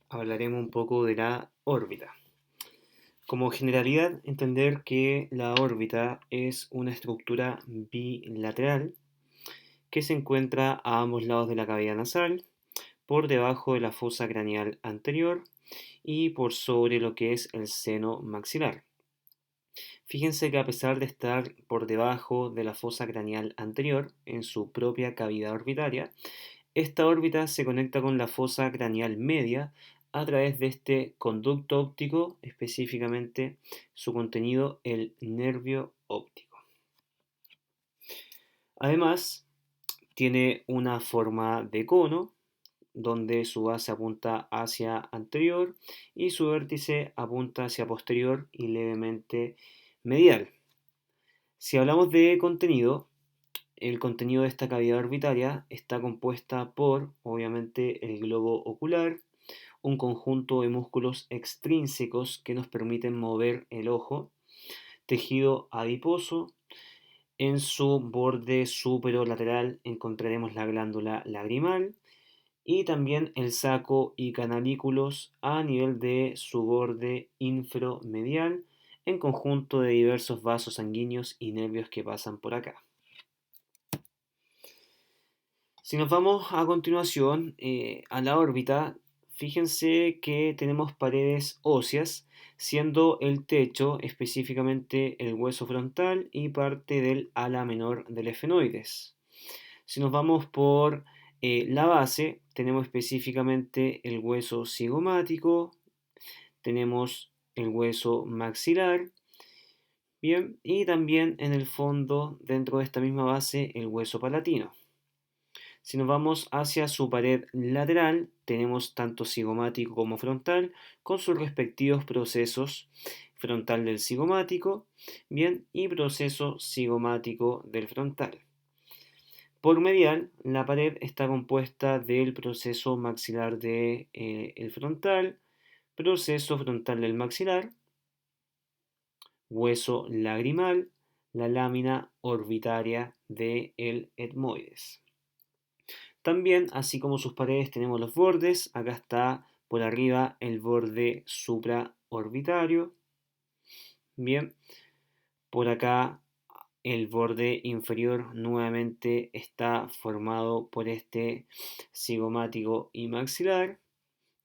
hablaremos un poco de la órbita. Como generalidad, entender que la órbita es una estructura bilateral que se encuentra a ambos lados de la cavidad nasal, por debajo de la fosa craneal anterior y por sobre lo que es el seno maxilar. Fíjense que a pesar de estar por debajo de la fosa craneal anterior, en su propia cavidad orbitaria, esta órbita se conecta con la fosa craneal media a través de este conducto óptico, específicamente su contenido, el nervio óptico. Además, tiene una forma de cono, donde su base apunta hacia anterior y su vértice apunta hacia posterior y levemente medial. Si hablamos de contenido, el contenido de esta cavidad orbitaria está compuesta por, obviamente, el globo ocular, un conjunto de músculos extrínsecos que nos permiten mover el ojo, tejido adiposo, en su borde superolateral encontraremos la glándula lagrimal y también el saco y canalículos a nivel de su borde infromedial, en conjunto de diversos vasos sanguíneos y nervios que pasan por acá. Si nos vamos a continuación a la órbita, fíjense que tenemos paredes óseas, siendo el techo específicamente el hueso frontal y parte del ala menor del efenoides. Si nos vamos por la base, tenemos específicamente el hueso cigomático, tenemos el hueso maxilar, bien, y también en el fondo, dentro de esta misma base, el hueso palatino. Si nos vamos hacia su pared lateral, tenemos tanto cigomático como frontal, con sus respectivos procesos, frontal del cigomático, bien, y proceso cigomático del frontal. Por medial, la pared está compuesta del proceso maxilar del frontal, proceso frontal del maxilar, hueso lagrimal, la lámina orbitaria del etmoides. También, así como sus paredes, tenemos los bordes. Acá está por arriba el borde supraorbitario. Bien, por acá el borde inferior nuevamente está formado por este cigomático y maxilar.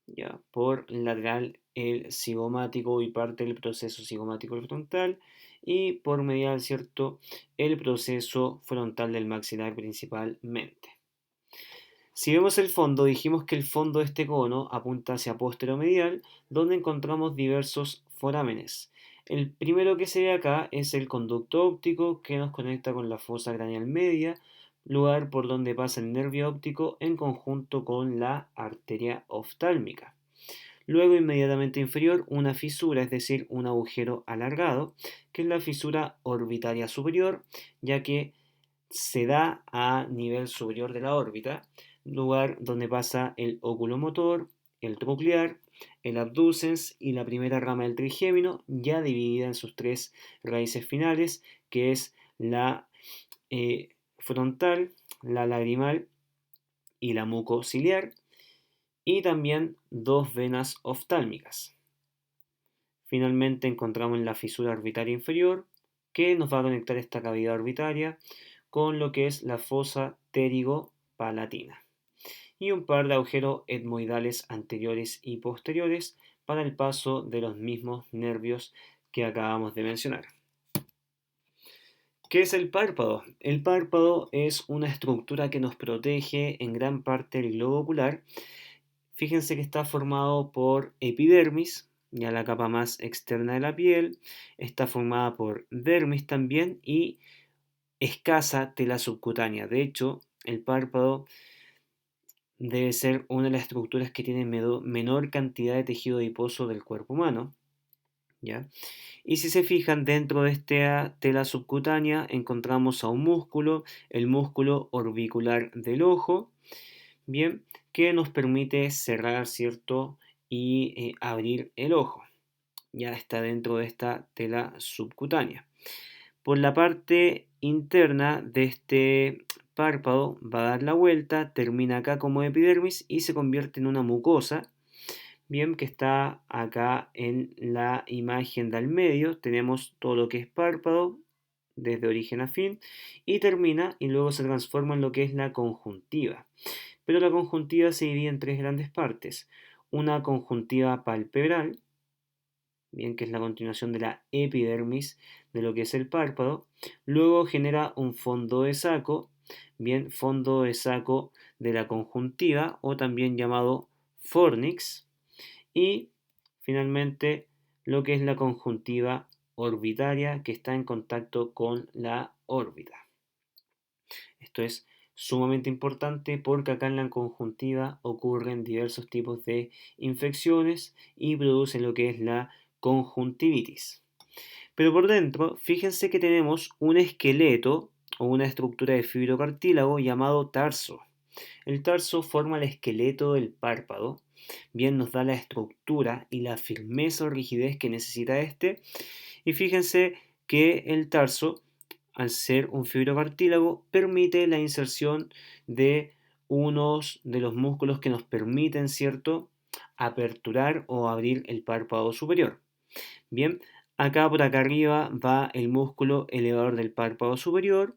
Ya, por lateral el cigomático y parte del proceso cigomático frontal. Y por medial, ¿cierto?, el proceso frontal del maxilar principalmente. Si vemos el fondo, dijimos que el fondo de este cono apunta hacia posteromedial, donde encontramos diversos forámenes. El primero que se ve acá es el conducto óptico que nos conecta con la fosa craneal media, lugar por donde pasa el nervio óptico en conjunto con la arteria oftálmica. Luego, inmediatamente inferior, una fisura, es decir, un agujero alargado, que es la fisura orbitaria superior, ya que se da a nivel superior de la órbita, lugar donde pasa el oculomotor, el troclear, el abducens y la primera rama del trigémino, ya dividida en sus tres raíces finales, que es la frontal, la lagrimal y la mucociliar, y también dos venas oftálmicas. Finalmente encontramos la fisura orbitaria inferior, que nos va a conectar esta cavidad orbitaria con lo que es la fosa pterigo-palatina. Y un par de agujeros etmoidales anteriores y posteriores para el paso de los mismos nervios que acabamos de mencionar. ¿Qué es el párpado? El párpado es una estructura que nos protege en gran parte del globo ocular. Fíjense que está formado por epidermis, ya la capa más externa de la piel, está formada por dermis también y escasa tela subcutánea. De hecho, el párpado debe ser una de las estructuras que tiene menor cantidad de tejido adiposo del cuerpo humano, ¿ya? Y si se fijan, dentro de esta tela subcutánea encontramos a un músculo, el músculo orbicular del ojo, bien, que nos permite cerrar, ¿cierto?, y abrir el ojo. Ya está dentro de esta tela subcutánea. Por la parte interna de este párpado va a dar la vuelta, termina acá como epidermis y se convierte en una mucosa, bien, que está acá en la imagen del medio. Tenemos todo lo que es párpado, desde origen a fin, y termina y luego se transforma en lo que es la conjuntiva. Pero la conjuntiva se divide en tres grandes partes. Una conjuntiva palpebral, bien, que es la continuación de la epidermis de lo que es el párpado. Luego genera un fondo de saco, bien, fondo de saco de la conjuntiva o también llamado fornix. Y finalmente lo que es la conjuntiva orbitaria que está en contacto con la órbita. Esto es sumamente importante porque acá en la conjuntiva ocurren diversos tipos de infecciones y producen lo que es la conjuntivitis. Pero por dentro, fíjense que tenemos un esqueleto o una estructura de fibrocartílago llamado tarso. El tarso forma el esqueleto del párpado, bien nos da la estructura y la firmeza o rigidez que necesita este. Y fíjense que el tarso, al ser un fibrocartílago, permite la inserción de unos de los músculos que nos permiten, ¿cierto?, aperturar o abrir el párpado superior. Bien, acá por acá arriba va el músculo elevador del párpado superior,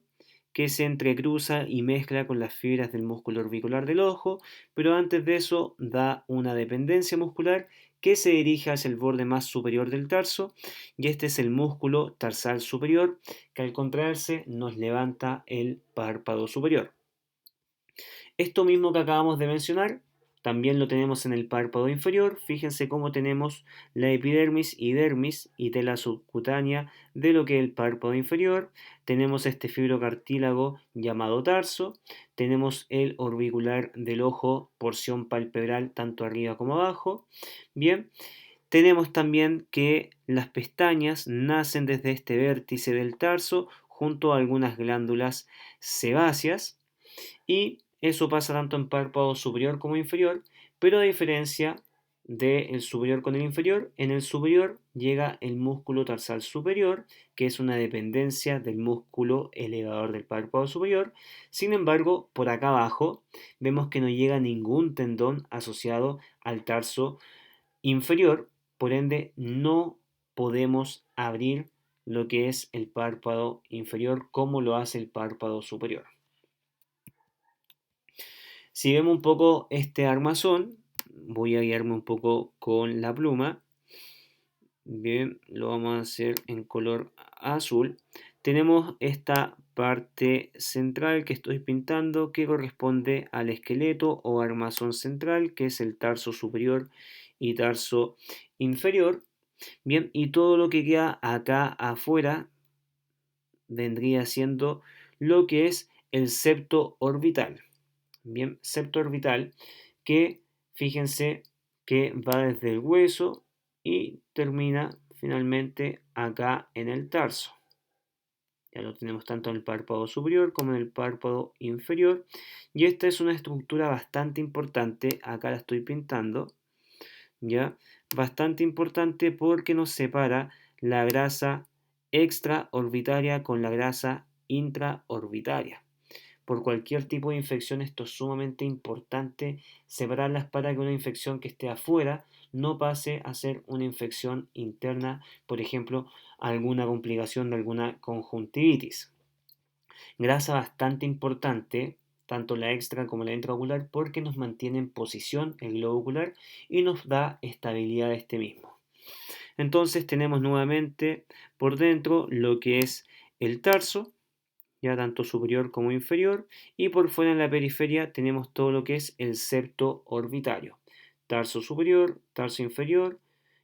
que se entrecruza y mezcla con las fibras del músculo orbicular del ojo, pero antes de eso da una dependencia muscular que se dirige hacia el borde más superior del tarso, y este es el músculo tarsal superior, que al contraerse nos levanta el párpado superior. Esto mismo que acabamos de mencionar, también lo tenemos en el párpado inferior. Fíjense cómo tenemos la epidermis y dermis y tela subcutánea de lo que es el párpado inferior. Tenemos este fibrocartílago llamado tarso. Tenemos el orbicular del ojo, porción palpebral tanto arriba como abajo. Bien, tenemos también que las pestañas nacen desde este vértice del tarso junto a algunas glándulas sebáceas. Y eso pasa tanto en párpado superior como inferior, pero a diferencia del superior con el inferior, en el superior llega el músculo tarsal superior, que es una dependencia del músculo elevador del párpado superior. Sin embargo, por acá abajo vemos que no llega ningún tendón asociado al tarso inferior, por ende no podemos abrir lo que es el párpado inferior como lo hace el párpado superior. Si vemos un poco este armazón, voy a guiarme un poco con la pluma. Bien, lo vamos a hacer en color azul. Tenemos esta parte central que estoy pintando que corresponde al esqueleto o armazón central, que es el tarso superior y tarso inferior. Bien, y todo lo que queda acá afuera vendría siendo lo que es el septo orbital. Bien, septo orbital, que fíjense que va desde el hueso y termina finalmente acá en el tarso. Ya lo tenemos tanto en el párpado superior como en el párpado inferior. Y esta es una estructura bastante importante, acá la estoy pintando, ¿ya? Bastante importante porque nos separa la grasa extraorbitaria con la grasa intraorbitaria. Por cualquier tipo de infección esto es sumamente importante separarlas para que una infección que esté afuera no pase a ser una infección interna, por ejemplo, alguna complicación de alguna conjuntivitis. Grasa bastante importante, tanto la extra como la intraocular, porque nos mantiene en posición el globo ocular y nos da estabilidad a este mismo. Entonces tenemos nuevamente por dentro lo que es el tarso, ya tanto superior como inferior, y por fuera en la periferia tenemos todo lo que es el septo orbitario, tarso superior, tarso inferior,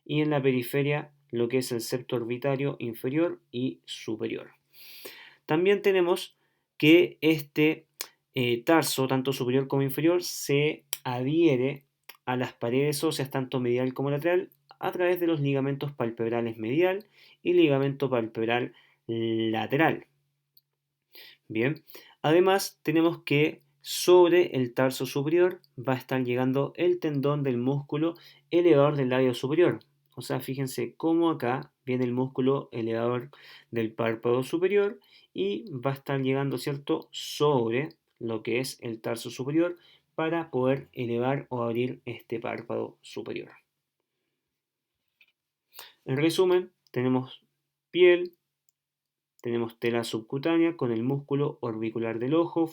y en la periferia lo que es el septo orbitario inferior y superior. También tenemos que este tarso, tanto superior como inferior, se adhiere a las paredes óseas, tanto medial como lateral, a través de los ligamentos palpebrales medial y ligamento palpebral lateral. Bien, además tenemos que sobre el tarso superior va a estar llegando el tendón del músculo elevador del labio superior. O sea, fíjense cómo acá viene el músculo elevador del párpado superior y va a estar llegando, ¿cierto?, sobre lo que es el tarso superior para poder elevar o abrir este párpado superior. En resumen, tenemos piel, tenemos tela subcutánea con el músculo orbicular del ojo,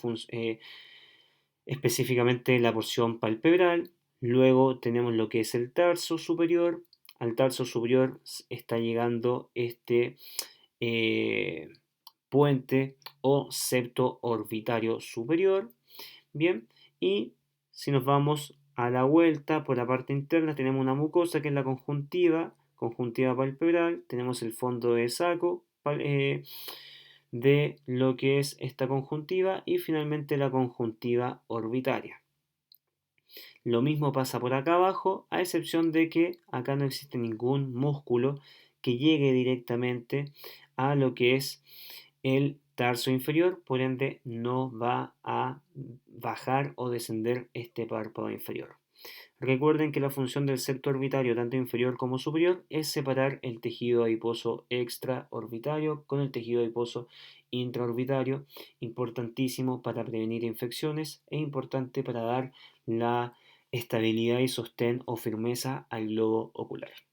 específicamente la porción palpebral. Luego tenemos lo que es el tarso superior. Al tarso superior está llegando este eh, puente o septo orbitario superior. Bien, y si nos vamos a la vuelta por la parte interna, tenemos una mucosa que es la conjuntiva, conjuntiva palpebral, tenemos el fondo de saco de lo que es esta conjuntiva y finalmente la conjuntiva orbitaria. Lo mismo pasa por acá abajo, a excepción de que acá no existe ningún músculo que llegue directamente a lo que es el tarso inferior, por ende no va a bajar o descender este párpado inferior. Recuerden que la función del septo orbitario, tanto inferior como superior, es separar el tejido adiposo extraorbitario con el tejido adiposo intraorbitario, importantísimo para prevenir infecciones e importante para dar la estabilidad y sostén o firmeza al globo ocular.